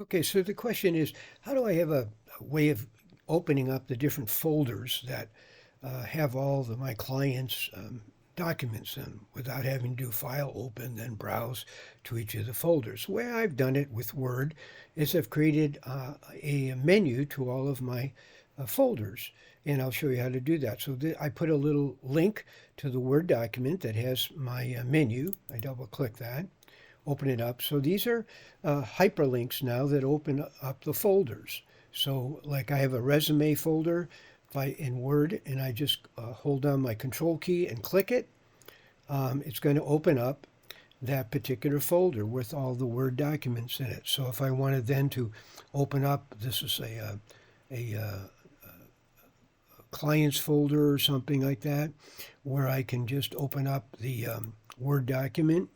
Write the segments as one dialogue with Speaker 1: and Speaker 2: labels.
Speaker 1: Okay, so the question is, how do I have a way of opening up the different folders that have all of my clients' documents in without having to do file open, then browse to each of the folders? The way I've done it with Word is I've created a menu to all of my folders, and I'll show you how to do that. So I put a little link to the Word document that has my menu. I double click that, open it up. So these are hyperlinks now that open up the folders. So like I have a resume folder in Word, and I just hold down my control key and click it, it's going to open up that particular folder with all the Word documents in it. So if I wanted then to open up, this is a clients folder or something like that, where I can just open up the Word document.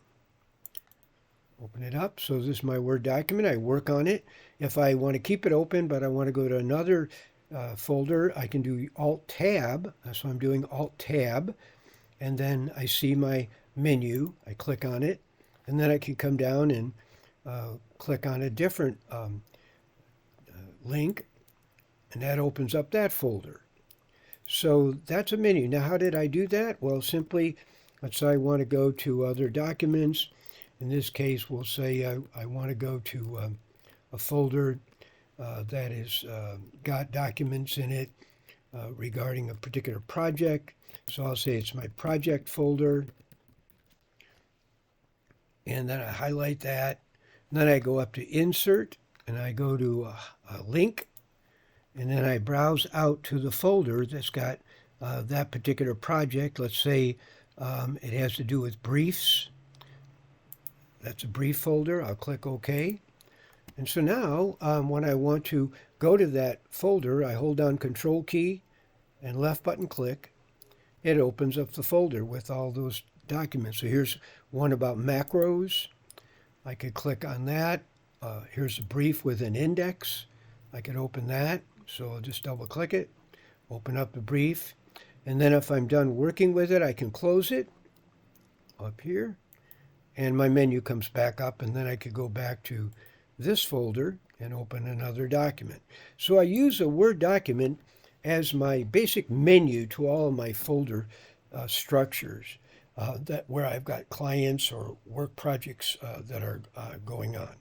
Speaker 1: Open it up. So this is my Word document. I work on it. If I want to keep it open, but I want to go to another folder, I can do Alt-Tab. So I'm doing Alt-Tab. And then I see my menu. I click on it. And then I can come down and click on a different link. And that opens up that folder. So that's a menu. Now, how did I do that? Well, simply, let's say I want to go to other documents. In this case, we'll say I want to go to a folder that is got documents in it regarding a particular project. So I'll say it's my project folder. And then I highlight that. And then I go up to Insert, and I go to a link. And then I browse out to the folder that's got that particular project. Let's say it has to do with briefs. That's a brief folder. I'll click OK. And so now when I want to go to that folder, I hold down Control key and left button click. It opens up the folder with all those documents. So here's one about macros. I could click on that. Here's a brief with an index. I could open that. So I'll just double click it, open up the brief. And then if I'm done working with it, I can close it up here. And my menu comes back up, and then I could go back to this folder and open another document. So I use a Word document as my basic menu to all of my folder structures where I've got clients or work projects that are going on.